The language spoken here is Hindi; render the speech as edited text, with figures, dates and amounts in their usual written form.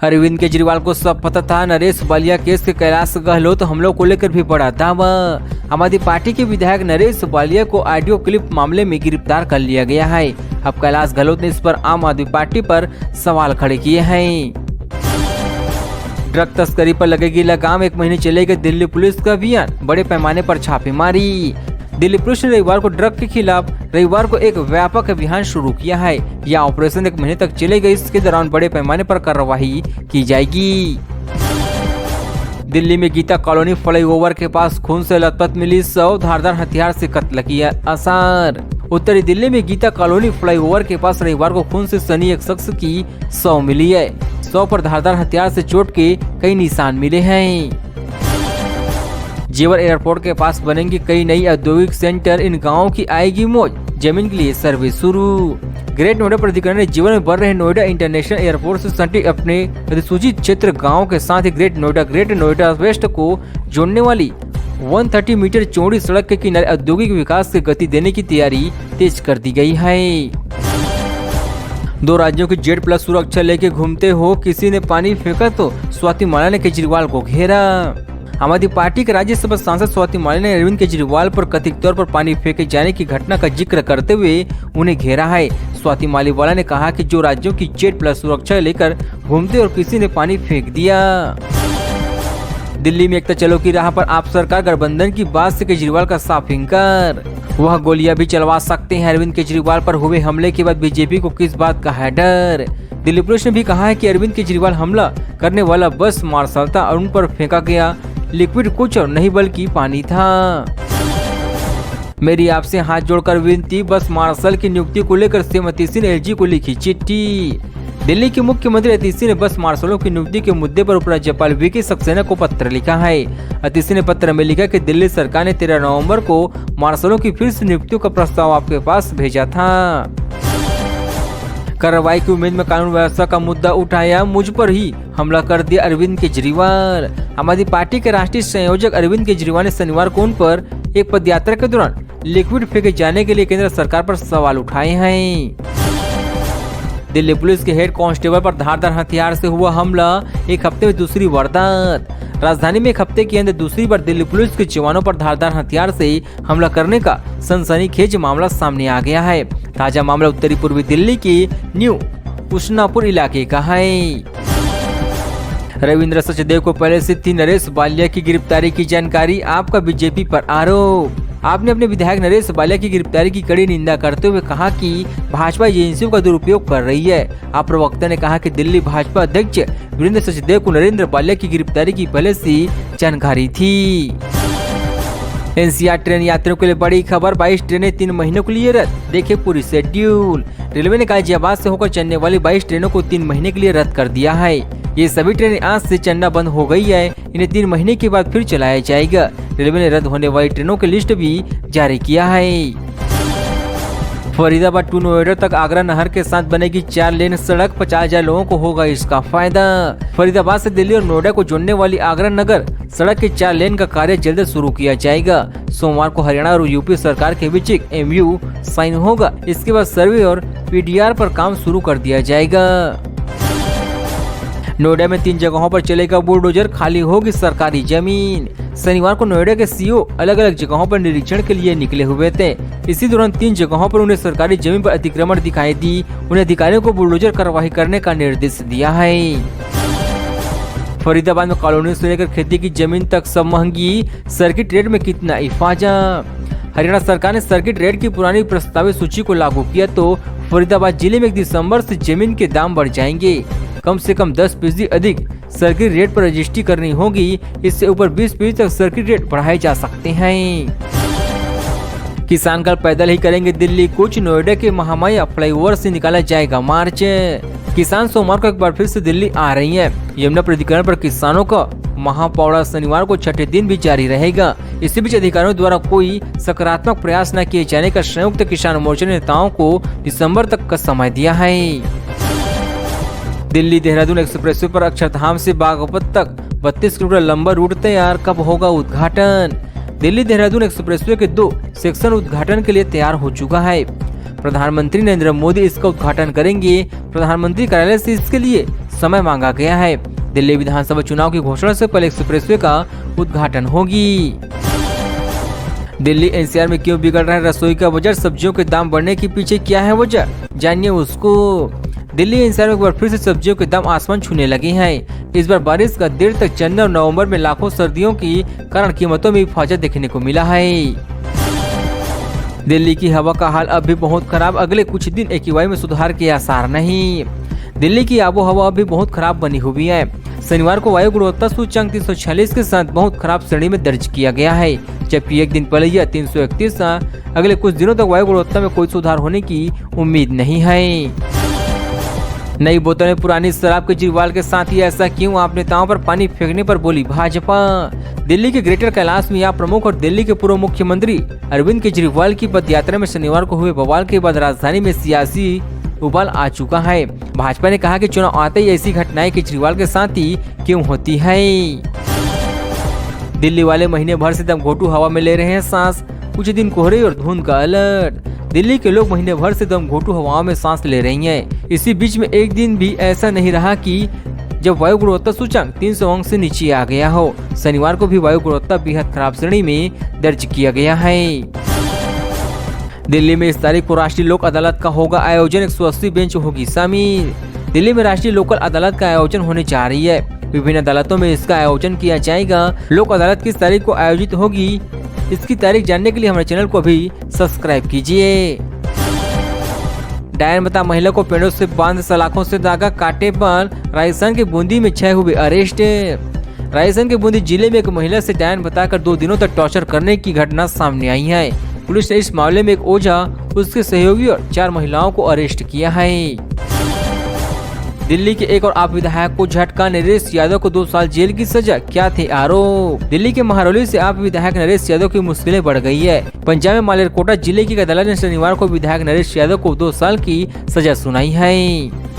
अरविंद केजरीवाल को सब पता था। नरेश बालिया केस के कैलाश गहलोत हमलों को लेकर भी बड़ा दावा। आम आदमी पार्टी के विधायक नरेश बालिया को ऑडियो क्लिप मामले में गिरफ्तार कर लिया गया है। अब कैलाश गहलोत ने इस पर आम आदमी पार्टी पर सवाल खड़े किए हैं। ड्रग तस्करी पर लगेगी लगाम, 1 महीने चलेगा दिल्ली पुलिस का अभियान, बड़े पैमाने पर छापेमारी। दिल्ली पुलिस ने रविवार को ड्रग के खिलाफ एक व्यापक अभियान शुरू किया है। यह ऑपरेशन 1 महीने तक चलेगा। इसके दौरान बड़े पैमाने पर कार्रवाई की जाएगी। दिल्ली में गीता कॉलोनी फ्लाईओवर के पास खून से लथपथ मिली 100, धारदार हथियार से कत्ल किया आसार। उत्तरी दिल्ली में गीता कॉलोनी फ्लाईओवर के पास रविवार को खून से सनी एक शख्स की 100 मिली है। 100 पर धारदार हथियार से चोट के कई निशान मिले हैं। जेवर एयरपोर्ट के पास बनेंगे कई नई औद्योगिक सेंटर, इन गांवों की आएगी मौज, जमीन के लिए सर्वे शुरू। ग्रेट नोएडा प्राधिकरण ने जीवन में बढ़ रहे नोएडा इंटरनेशनल एयरपोर्ट से सटे अपने अधिसूचित क्षेत्र गांवों के साथ ही ग्रेट नोएडा वेस्ट को जोड़ने वाली 130 मीटर चौड़ी सड़क के किनारे औद्योगिक विकास से गति देने की तैयारी तेज कर दी गई है। 2 राज्यों की Z+ सुरक्षा लेके घूमते हो, किसी ने पानी फेंका तो स्वाति माला ने केजरीवाल को घेरा। आम आदमी पार्टी के राज्यसभा सांसद स्वाति माला ने अरविंद केजरीवाल पर कथित तौर पर पानी फेंके जाने की घटना का जिक्र करते हुए उन्हें घेरा है। स्वाति मालीवाला ने कहा कि जो राज्यों की Z+ सुरक्षा लेकर घूमते और किसी ने पानी फेंक दिया। दिल्ली में एकता चलो की राह पर आप सरकार गठबंधन की बात से केजरीवाल का साफ इंकार। वह गोलियां भी चलवा सकते हैं। अरविंद केजरीवाल पर हुए हमले के बाद बीजेपी को किस बात का है डर। दिल्ली पुलिस ने भी कहा है कि अरविंद केजरीवाल हमला करने वाला बस मार्शल था और उन पर फेंका गया लिक्विड कुछ और नहीं बल्कि पानी था। मेरी आपसे हाथ जोड़कर विनती, बस मार्शल की नियुक्ति को लेकर सीएम अतिशी ने एलजी को लिखी चिट्ठी। दिल्ली के मुख्यमंत्री अतिशी ने बस मार्शलों की नियुक्ति के मुद्दे पर उपराज्यपाल वीके सक्सेना को पत्र लिखा है। अतिशी ने पत्र में लिखा कि दिल्ली सरकार ने 13 नवंबर को मार्शलों की फिर से नियुक्तियों का प्रस्ताव आपके पास भेजा था। कार्रवाई की उम्मीद में कानून व्यवस्था का मुद्दा उठाया, मुझ पर ही हमला कर दिया अरविंद केजरीवाल। आम आदमी पार्टी के राष्ट्रीय संयोजक अरविंद केजरीवाल ने शनिवार को उन पर एक पदयात्रा के दौरान लिक्विड फेंके जाने के लिए केंद्र सरकार पर सवाल उठाए हैं। दिल्ली पुलिस के हेड कांस्टेबल पर धारदार हथियार से हुआ हमला, एक हफ्ते में दूसरी वारदात। राजधानी में एक हफ्ते के अंदर दूसरी बार दिल्ली पुलिस के जवानों पर धारदार हथियार से हमला करने का सनसनीखेज मामला सामने आ गया है। ताजा मामला उत्तरी पूर्वी दिल्ली के न्यू उशनापुर इलाके का है। रविंद्र सचदेव को पहले से थी नरेश बालिया की गिरफ्तारी की जानकारी, आपका बीजेपी पर आरोप। आपने अपने विधायक नरेश बालिया की गिरफ्तारी की कड़ी निंदा करते हुए कहा कि भाजपा एजेंसियों का दुरुपयोग कर रही है। आप प्रवक्ता ने कहा कि दिल्ली भाजपा अध्यक्ष वीरेंद्र सचदेव को नरेंद्र बालिया की गिरफ्तारी की पहले से जानकारी थी। एनसीआर ट्रेन यात्रियों के लिए बड़ी खबर, 22 ट्रेनें 3 महीनों के लिए रद्द, देखे पूरी शेड्यूल। रेलवे ने गाजियाबाद से होकर चलने वाली 22 ट्रेनों को 3 महीने के लिए रद्द कर दिया है। ये सभी ट्रेनें आज से चलना बंद हो गई है। इन्हें 3 महीने के बाद फिर चलाया जाएगा। रेलवे ने रद्द होने वाली ट्रेनों की लिस्ट भी जारी किया है। फरीदाबाद टू नोएडा तक आगरा नहर के साथ बनेगी 4 लेन सड़क, 50,000 लोगों को होगा इसका फायदा। फरीदाबाद से दिल्ली और नोएडा को जोड़ने वाली आगरा नगर सड़क के 4 लेन का कार्य जल्द शुरू किया जाएगा। सोमवार को हरियाणा और यूपी सरकार के बीच एक MOU साइन होगा। इसके बाद सर्वे और PDR पर काम शुरू कर दिया जाएगा। नोएडा में 3 जगहों पर चलेगा बुलडोजर, खाली होगी सरकारी जमीन। शनिवार को नोएडा के CEO अलग अलग जगहों पर निरीक्षण के लिए निकले हुए थे। इसी दौरान 3 जगहों पर उन्हें सरकारी जमीन पर अतिक्रमण दिखाई दी। उन्हें अधिकारियों को बुलडोजर कार्रवाई करने का निर्देश दिया है। फरीदाबाद में कॉलोनी से लेकर खेती की जमीन तक सब महंगी, सर्किट रेट में कितना इफाजा। हरियाणा सरकार ने सर्किट रेट की पुरानी प्रस्तावित सूची को लागू किया तो फरीदाबाद जिले में 1 दिसंबर से जमीन के दाम बढ़ जाएंगे। कम से कम 10% अधिक सर्किट रेट पर रजिस्ट्री करनी होगी। इससे ऊपर 20% तक सर्किट रेट बढ़ाए जा सकते हैं। किसान कल पैदल ही करेंगे दिल्ली कूच, नोएडा के महामाया फ्लाईओवर से निकाला जाएगा मार्च। किसान सोमवार को एक बार फिर से दिल्ली आ रही है। यमुना प्राधिकरण पर किसानों का महापौड़ा शनिवार को 6ठे दिन भी जारी रहेगा। इसी बीच अधिकारियों द्वारा कोई सकारात्मक प्रयास न किए जाने का संयुक्त किसान मोर्चा ने नेताओं को दिसंबर तक का समय दिया है। दिल्ली देहरादून एक्सप्रेसवे पर अक्षरधाम से बागपत तक 32 किलोमीटर लंबा रूट तैयार, कब होगा उद्घाटन। दिल्ली देहरादून एक्सप्रेसवे के 2 सेक्शन उद्घाटन के लिए तैयार हो चुका है। प्रधानमंत्री नरेंद्र मोदी इसका उद्घाटन करेंगे। प्रधानमंत्री कार्यालय से इसके लिए समय मांगा गया है। दिल्ली विधानसभा चुनाव की घोषणा से पहले एक्सप्रेसवे का उद्घाटन होगी। दिल्ली एनसीआर में क्यों बिगड़ रहा है रसोई का बाजार, सब्जियों के दाम बढ़ने के पीछे क्या है वजह, जानिए उसको। दिल्ली एनसीआर में एक बार फिर से सब्जियों के दाम आसमान छूने लगे हैं। इस बार बारिश का देर तक चलने और नवंबर में लाखों सर्दियों की कारण कीमतों में इजाफा देखने को मिला है। दिल्ली की हवा का हाल अब भी बहुत खराब, अगले कुछ दिन AQI में सुधार के आसार नहीं। दिल्ली की आबोहवा अभी बहुत खराब बनी हुई है। शनिवार को वायु गुणवत्ता सूचकांक 346 के साथ बहुत खराब श्रेणी में दर्ज किया गया है, जबकि एक दिन पहले यह 331 था। अगले कुछ दिनों तक वायु गुणवत्ता में कोई सुधार होने की उम्मीद नहीं है। नई बोतल में पुरानी शराब, केजरीवाल के साथ ही ऐसा क्यों, आप नेताओं पर पानी फेंकने पर बोली भाजपा। दिल्ली के ग्रेटर कैलाश में आप प्रमुख और दिल्ली के पूर्व मुख्यमंत्री अरविंद केजरीवाल की पदयात्रा में शनिवार को हुए बवाल के बाद राजधानी में सियासी उबाल आ चुका है। भाजपा ने कहा कि चुनाव आते ही ऐसी घटनाएं केजरीवाल के साथ ही क्यों होती है। दिल्ली वाले महीने भर से दम घोटू हवा में ले रहे हैं सांस, कुछ दिन कोहरे और धुंध का अलर्ट। दिल्ली के लोग महीने भर से दम घोटू हवाओं में सांस ले रही हैं। इसी बीच में एक दिन भी ऐसा नहीं रहा कि जब वायु गुणवत्ता सूचकांक 300 अंक से नीचे आ गया हो। शनिवार को भी वायु गुणवत्ता बेहद खराब श्रेणी में दर्ज किया गया है। दिल्ली में इस तारीख को राष्ट्रीय लोक अदालत का होगा आयोजन, 180 बेंच होगी शामिल। दिल्ली में राष्ट्रीय लोकल अदालत का आयोजन होने जा रही है। विभिन्न अदालतों में इसका आयोजन किया जाएगा। लोक अदालत किस तारीख को आयोजित होगी, इसकी तारीख जानने के लिए हमारे चैनल को अभी सब्सक्राइब कीजिए। डायन बता महिला को पेड़ों से बांध सलाखों से दागा, काटे पर राजस्थान के बूंदी में 6 हुए अरेस्ट। राजस्थान के बूंदी जिले में एक महिला से डायन बताकर 2 दिनों तक टॉर्चर करने की घटना सामने आई है। पुलिस ने इस मामले में एक ओझा, उसके सहयोगी और 4 महिलाओं को अरेस्ट किया है। दिल्ली के एक और आप विधायक को झटका, नरेश यादव को 2 साल जेल की सजा, क्या थे आरोप। दिल्ली के महरौली से आप विधायक नरेश यादव की मुश्किलें बढ़ गई है। पंजाब में मालेरकोटा जिले की अदालत ने शनिवार को विधायक नरेश यादव को 2 साल की सजा सुनाई है।